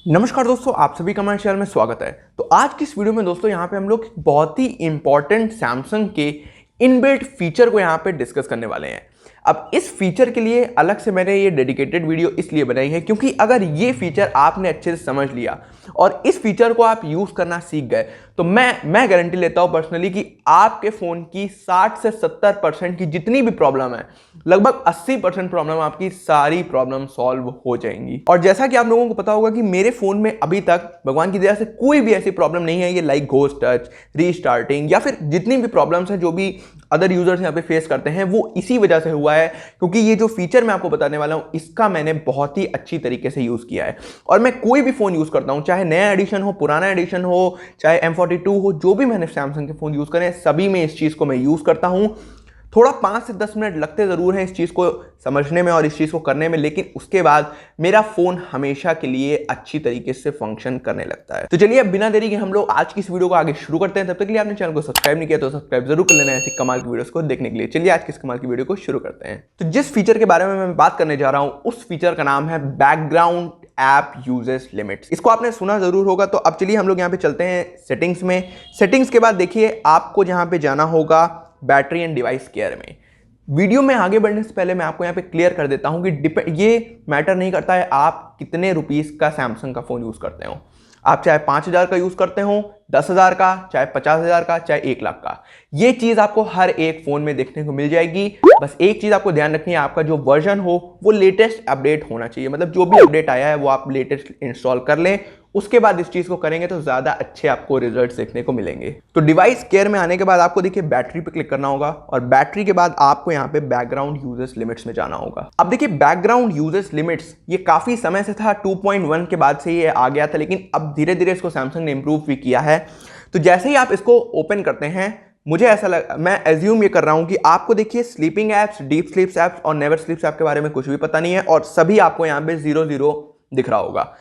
नमस्कार दोस्तों, आप सभी का हमारे चैनल में स्वागत है। तो आज की इस वीडियो में दोस्तों यहाँ पे हम लोग बहुत ही इंपॉर्टेंट सैमसंग के इनबिल्ट फीचर को यहाँ पे डिस्कस करने वाले हैं। अब इस फीचर के लिए अलग से मैंने ये डेडिकेटेड वीडियो इसलिए बनाई है क्योंकि अगर ये फीचर आपने अच्छे से समझ लिया और इस फीचर को आप यूज करना सीख गए तो मैं गारंटी लेता हूं पर्सनली कि आपके फोन की 60 से 70% की जितनी भी प्रॉब्लम है, लगभग 80% प्रॉब्लम आपकी सारी प्रॉब्लम सॉल्व हो जाएंगी। और जैसा कि आप लोगों को पता होगा कि मेरे फोन में अभी तक भगवान की दया से कोई भी ऐसी प्रॉब्लम नहीं है, ये लाइक घोस्ट टच, रीस्टार्टिंग या फिर जितनी भी प्रॉब्लम्स हैं जो भी अदर यूजर्स यहाँ पे फेस करते हैं वो इसी वजह से हुआ है क्योंकि ये जो फीचर मैं आपको बताने वाला हूं इसका मैंने बहुत ही अच्छी तरीके से यूज किया है। और मैं कोई भी फोन यूज करता हूं, चाहे नया एडिशन हो, पुराना एडिशन हो, चाहे M42 हो, जो भी मैंने सैमसंग के फोन यूज करे सभी में इस चीज को मैं यूज करता हूं। थोड़ा 5 से 10 मिनट लगते जरूर हैं इस चीज को समझने में और इस चीज को करने में, लेकिन उसके बाद मेरा फोन हमेशा के लिए अच्छी तरीके से फंक्शन करने लगता है। तो चलिए अब बिना देरी के हम लोग आज की इस वीडियो को आगे शुरू करते हैं। तब तक के लिए आपने चैनल को सब्सक्राइब नहीं किया तो सब्सक्राइब जरूर कर लेना ऐसी कमाल की वीडियोस को देखने के लिए। चलिए आज की इस कमाल की वीडियो को शुरू करते हैं। तो जिस फीचर के बारे में मैं बात करने जा रहा हूं उस फीचर का नाम है बैकग्राउंड ऐप यूजेस लिमिट्स। इसको आपने सुना जरूर होगा। तो अब चलिए हम लोग यहाँ पे चलते हैं सेटिंग्स में। सेटिंग्स के बाद देखिए आपको जहाँ पे जाना होगा बैटरी एंड डिवाइस केयर में। वीडियो में आगे बढ़ने से पहले मैं आपको यहाँ पे क्लियर कर देता हूँ कि ये मैटर नहीं करता है आप कितने रुपीस का सैमसंग का फोन यूज करते हो। आप चाहे 5,000 का यूज करते हो, 10,000 का, चाहे 50,000 का, चाहे 1 लाख का, ये चीज आपको हर एक फोन में देखने को मिल जाएगी। बस एक चीज आपको ध्यान रखनी है, आपका जो वर्जन हो वो लेटेस्ट अपडेट होना चाहिए। मतलब जो भी अपडेट आया है वो आप लेटेस्ट इंस्टॉल कर लें, उसके बाद इस चीज को करेंगे तो ज्यादा अच्छे आपको रिजल्ट्स देखने को मिलेंगे। तो डिवाइस केयर में आने के बाद आपको देखिए बैटरी पे क्लिक करना होगा और बैटरी के बाद आपको यहाँ पे बैकग्राउंड यूजेस लिमिट्स में जाना होगा। अब देखिए बैकग्राउंड यूजेस लिमिट्स ये काफी समय से था, 2.1 के बाद से ये आ गया था, लेकिन अब धीरे धीरे इसको सैमसंग ने इंप्रूव भी किया है। तो जैसे ही आप इसको ओपन करते हैं, मुझे ऐसा मैं एज्यूम ये कर रहा हूं कि आपको देखिए स्लीपिंग एप्स, डीप स्लीप्स एप्स और नेवर स्लीप्स ऐप के बारे में कुछ भी पता नहीं है और सभी आपको यहाँ पे 0 दिख रहा होगा।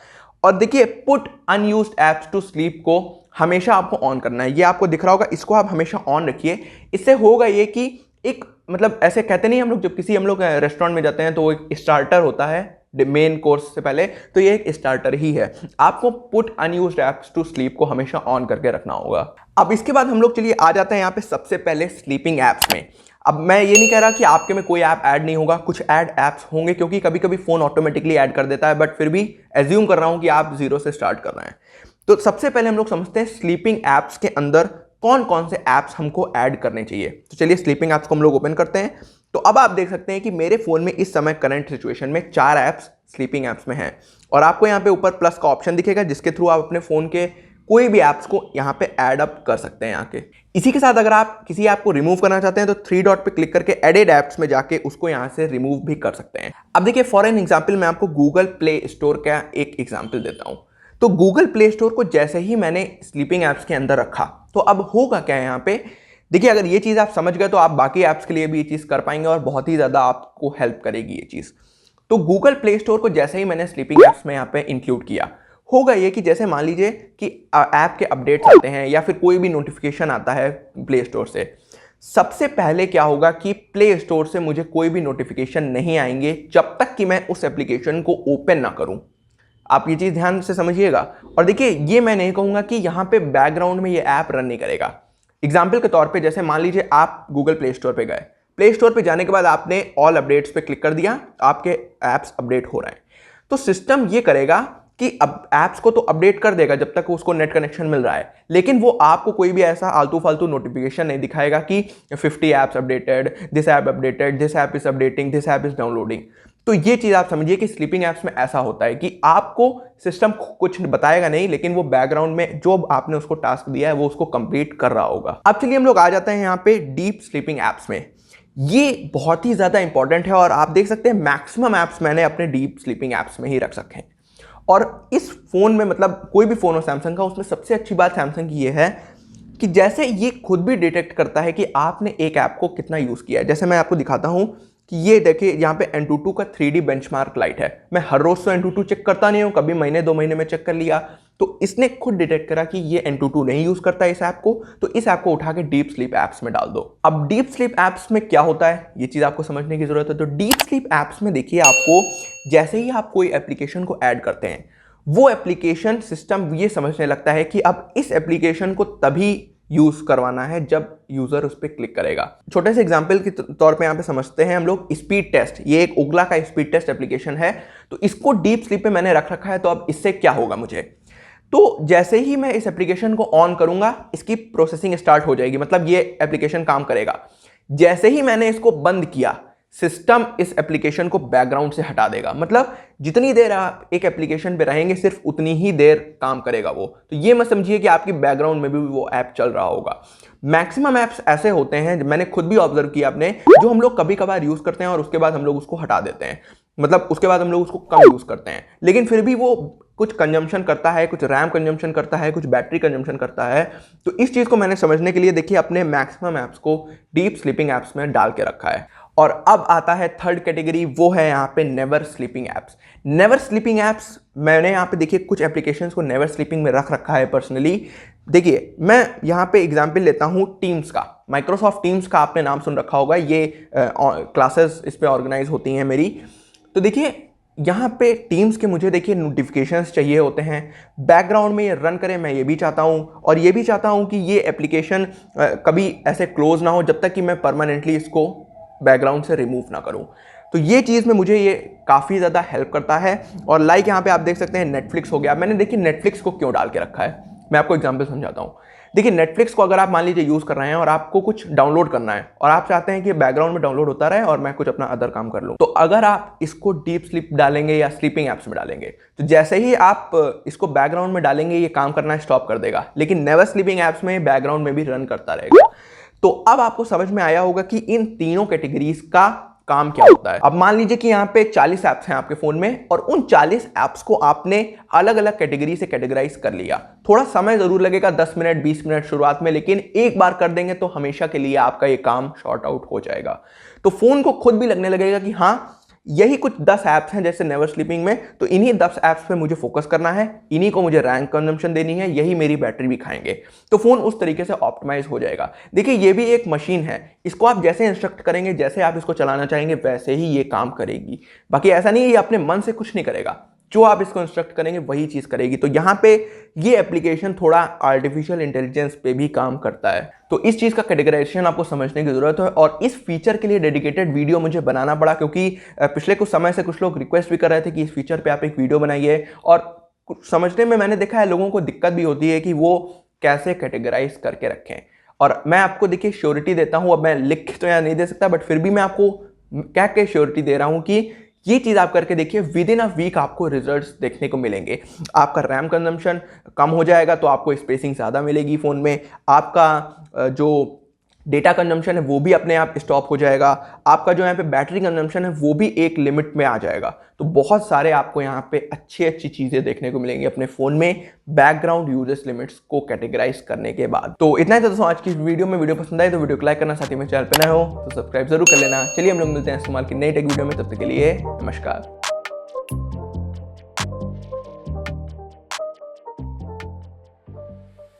और देखिए put unused apps to sleep को हमेशा आपको ऑन करना है, ये आपको दिख रहा होगा, इसको आप हमेशा ऑन रखिए। इससे होगा ये कि एक मतलब ऐसे कहते नहीं हम लोग, जब हम लोग रेस्टोरेंट में जाते हैं तो एक स्टार्टर होता है मेन कोर्स से पहले, तो ये एक स्टार्टर ही है। आपको put unused apps to sleep को हमेशा ऑन करके रखना होगा। अब इसके बाद हम लोग चलिए आ जाते हैं यहाँ पे सबसे पहले स्लीपिंग एप्स में। अब मैं ये नहीं कह रहा कि आपके में कोई ऐप ऐड नहीं होगा, कुछ ऐड ऐप्स होंगे क्योंकि कभी कभी फोन ऑटोमेटिकली ऐड कर देता है, बट फिर भी एज्यूम कर रहा हूं कि आप 0 से स्टार्ट कर रहे हैं। तो सबसे पहले हम लोग समझते हैं स्लीपिंग एप्स के अंदर कौन कौन से ऐप्स हमको ऐड करने चाहिए। तो चलिए स्लीपिंग ऐप्स को हम लोग ओपन करते हैं। तो अब आप देख सकते हैं कि मेरे फोन में इस समय करंट सिचुएशन में 4 ऐप्स स्लीपिंग ऐप्स में हैं और आपको यहाँ पे ऊपर प्लस का ऑप्शन दिखेगा जिसके थ्रू आप अपने फोन के कोई भी ऐप्स को यहाँ पे ऐड अप कर सकते हैं यहाँ के। इसी के साथ अगर आप किसी ऐप को रिमूव करना चाहते हैं तो 3 डॉट पे क्लिक करके एडेड ऐप्स में जाके उसको यहाँ से रिमूव भी कर सकते हैं। अब देखिए फॉर एन एग्जांपल मैं आपको गूगल प्ले स्टोर का एक एग्जांपल देता हूँ। तो गूगल प्ले स्टोर को जैसे ही मैंने स्लीपिंग ऐप्स के अंदर रखा तो अब होगा क्या है यहाँ पे, देखिए अगर ये चीज़ आप समझ गए तो आप बाकी ऐप्स के लिए भी ये चीज़ कर पाएंगे और बहुत ही ज़्यादा आपको हेल्प करेगी ये चीज़। तो गूगल प्ले स्टोर को जैसे ही मैंने स्लीपिंग ऐप्स में यहाँ पे इंक्लूड किया, होगा ये कि जैसे मान लीजिए कि ऐप के अपडेट्स आते हैं या फिर कोई भी नोटिफिकेशन आता है प्ले स्टोर से, सबसे पहले क्या होगा कि प्ले स्टोर से मुझे कोई भी नोटिफिकेशन नहीं आएंगे जब तक कि मैं उस एप्लीकेशन को ओपन ना करूं। आप ये चीज़ ध्यान से समझिएगा। और देखिए ये मैं नहीं कहूँगा कि यहाँ पे बैकग्राउंड में ये ऐप रन नहीं करेगा। एग्जाम्पल के तौर पर जैसे मान लीजिए आप गूगल प्ले स्टोर पर गए, प्ले स्टोर पे जाने के बाद आपने ऑल अपडेट्स पे क्लिक कर दिया, आपके ऐप्स अपडेट हो रहे हैं, तो सिस्टम ये करेगा कि अब ऐप्स को तो अपडेट कर देगा जब तक उसको नेट कनेक्शन मिल रहा है, लेकिन वो आपको कोई भी ऐसा आलतू फालतू नोटिफिकेशन नहीं दिखाएगा कि 50 apps updated, this app updated, this app is updating, this app is downloading. तो ये चीज़ आप समझिए कि स्लीपिंग ऐप्स में ऐसा होता है कि आपको सिस्टम कुछ बताएगा नहीं, लेकिन वो बैकग्राउंड में जो आपने उसको टास्क दिया है वो उसको कंप्लीट कर रहा होगा। अब चलिए हम लोग आ जाते हैं यहाँ पे डीप स्लीपिंग ऐप्स में। ये बहुत ही ज़्यादा इंपॉर्टेंट है और आप देख सकते हैं मैक्सिमम ऐप्स मैंने अपने डीप स्लीपिंग ऐप्स में ही रख सके हैं। और इस फोन में मतलब कोई भी फोन हो सैमसंग का, उसमें सबसे अच्छी बात सैमसंग की ये है कि जैसे ये खुद भी डिटेक्ट करता है कि आपने एक ऐप को कितना यूज़ किया है। जैसे मैं आपको दिखाता हूँ कि ये देखिए यहाँ पे Antutu का 3D बेंचमार्क लाइट है। मैं हर रोज तो Antutu चेक करता नहीं हूँ, कभी महीने 2 महीने में चेक कर लिया, तो इसने खुद डिटेक्ट करा कि ये Antutu नहीं यूज करता है इस ऐप को, तो इस ऐप को उठा के डीप स्लीप एप्स में डाल दो। अब डीप स्लीप एप्स में क्या होता है ये चीज आपको समझने की जरूरत है। तो डीप स्लीप एप्स में देखिए आपको जैसे ही आप कोई एप्लीकेशन को ऐड करते हैं वो एप्लीकेशन सिस्टम ये समझने लगता है कि अब इस एप्लीकेशन को तभी यूज करवाना है जब यूजर उस पर क्लिक करेगा। छोटे से एग्जांपल के तौर पे यहाँ पे समझते हैं हम लोग स्पीड टेस्ट। ये एक ओगला का स्पीड टेस्ट एप्लीकेशन है, तो इसको डीप स्लीप पे मैंने रख रखा है। तो अब इससे क्या होगा मुझे, तो जैसे ही मैं इस एप्लीकेशन को ऑन करूंगा इसकी प्रोसेसिंग स्टार्ट हो जाएगी, मतलब ये एप्लीकेशन काम करेगा। जैसे ही मैंने इसको बंद किया सिस्टम इस एप्लीकेशन को बैकग्राउंड से हटा देगा, मतलब जितनी देर आप एक एप्लीकेशन पे रहेंगे सिर्फ उतनी ही देर काम करेगा वो। तो ये मत समझिए कि आपकी बैकग्राउंड में भी वो ऐप चल रहा होगा। मैक्सिमम ऐप्स ऐसे होते हैं, मैंने खुद भी ऑब्जर्व किया अपने, जो हम लोग कभी कभार यूज करते हैं और उसके बाद हम लोग उसको हटा देते हैं, मतलब उसके बाद हम लोग उसको कम यूज करते हैं, लेकिन फिर भी वो कुछ कंजम्पशन करता है, कुछ रैम कंजम्पशन करता है, कुछ बैटरी कंजम्पशन करता है। तो इस चीज को मैंने समझने के लिए देखिए अपने मैक्सिमम ऐप्स को डीप स्लीपिंग ऐप्स में डाल के रखा है। और अब आता है थर्ड कैटेगरी, वो है यहाँ पे never sleeping apps. Never sleeping apps मैंने यहाँ पे देखिए कुछ एप्लीकेशंस को नेवर स्लीपिंग में रख रखा है पर्सनली। देखिए मैं यहाँ पे एग्जांपल लेता हूँ टीम्स का। माइक्रोसॉफ्ट टीम्स का आपने नाम सुन रखा होगा, ये क्लासेस इस पे ऑर्गेनाइज होती हैं मेरी। तो देखिए यहाँ पे टीम्स के मुझे देखिए नोटिफिकेशंस चाहिए होते हैं, बैकग्राउंड में ये रन करे, मैं ये भी चाहता हूँ। और ये भी चाहता हूँ कि ये एप्लीकेशन कभी ऐसे क्लोज ना हो जब तक कि मैं परमानेंटली इसको बैकग्राउंड से रिमूव ना करूं। तो ये चीज़ में मुझे ये काफ़ी ज़्यादा हेल्प करता है। और लाइक यहाँ पे आप देख सकते हैं नेटफ्लिक्स हो गया। मैंने देखिए नेटफ्लिक्स को क्यों डाल के रखा है, मैं आपको एग्जांपल समझाता हूँ। देखिए नेटफ्लिक्स को अगर आप मान लीजिए यूज़ कर रहे हैं और आपको कुछ डाउनलोड करना है और आप चाहते हैं कि बैकग्राउंड में डाउनलोड होता रहे और मैं कुछ अपना अदर काम कर लूँ, तो अगर आप इसको डीप स्लीप डालेंगे या स्लीपिंग ऐप्स में डालेंगे तो जैसे ही आप इसको बैकग्राउंड में डालेंगे ये काम करना स्टॉप कर देगा। लेकिन नेवर स्लीपिंग ऐप्स में बैकग्राउंड में भी रन करता रहेगा। तो अब आपको समझ में आया होगा कि इन तीनों कैटेगरीज का काम क्या होता है। अब मान लीजिए कि यहाँ पे 40 ऐप्स हैं आपके फोन में और उन 40 ऐप्स को आपने अलग अलग कैटेगरी से कैटेगराइज कर लिया। थोड़ा समय जरूर लगेगा, 10 मिनट 20 मिनट शुरुआत में, लेकिन एक बार कर देंगे तो हमेशा के लिए आपका ये काम शॉर्ट आउट हो जाएगा। तो फोन को खुद भी लगने लगेगा कि हाँ यही कुछ 10 ऐप्स हैं जैसे नेवर स्लीपिंग में, तो इन्हीं 10 ऐप्स पे मुझे फोकस करना है, इन्हीं को मुझे रैंक कंजम्पशन देनी है, यही मेरी बैटरी भी खाएंगे। तो फोन उस तरीके से ऑप्टिमाइज हो जाएगा। देखिए ये भी एक मशीन है, इसको आप जैसे इंस्ट्रक्ट करेंगे, जैसे आप इसको चलाना चाहेंगे वैसे ही ये काम करेगी। बाकी ऐसा नहीं है ये अपने मन से कुछ नहीं करेगा, जो आप इसको इंस्ट्रक्ट करेंगे वही चीज करेगी। तो यहाँ पे ये एप्लीकेशन थोड़ा आर्टिफिशियल इंटेलिजेंस पे भी काम करता है। तो इस चीज का कैटेगराइजेशन आपको समझने की जरूरत है और इस फीचर के लिए डेडिकेटेड वीडियो मुझे बनाना पड़ा, क्योंकि पिछले कुछ समय से कुछ लोग रिक्वेस्ट भी कर रहे थे कि इस फीचर पे आप एक वीडियो बनाइए। और समझने में मैंने देखा है लोगों को दिक्कत भी होती है कि वो कैसे कैटेगराइज करके रखें। और मैं आपको देखिए श्योरिटी देता हूं, अब मैं लिख तो यहाँ नहीं दे सकता, बट फिर भी मैं आपको क्या क्या श्योरिटी दे रहा हूं कि ये चीज आप करके देखिए, विद इन अ वीक आपको रिजल्ट्स देखने को मिलेंगे। आपका रैम कंजम्पशन कम हो जाएगा तो आपको स्पेसिंग ज़्यादा मिलेगी फ़ोन में, आपका जो डेटा कंजम्पशन है वो भी अपने आप स्टॉप हो जाएगा, आपका जो यहाँ पे बैटरी कंजम्पशन है वो भी एक लिमिट में आ जाएगा। तो बहुत सारे आपको यहाँ पे अच्छी अच्छी चीज़ें देखने को मिलेंगी अपने फ़ोन में बैकग्राउंड यूजेस लिमिट्स को कैटेगराइज करने के बाद। तो इतना ही था दोस्तों आज की वीडियो पसंद आए तो वीडियो को लाइक करना, साथ ही में चैनल पे नए हो तो सब्सक्राइब जरूर कर लेना। चलिए हम लोग मिलते हैं इस्तेमाल की नई टेक वीडियो में, तब तक के लिए नमस्कार।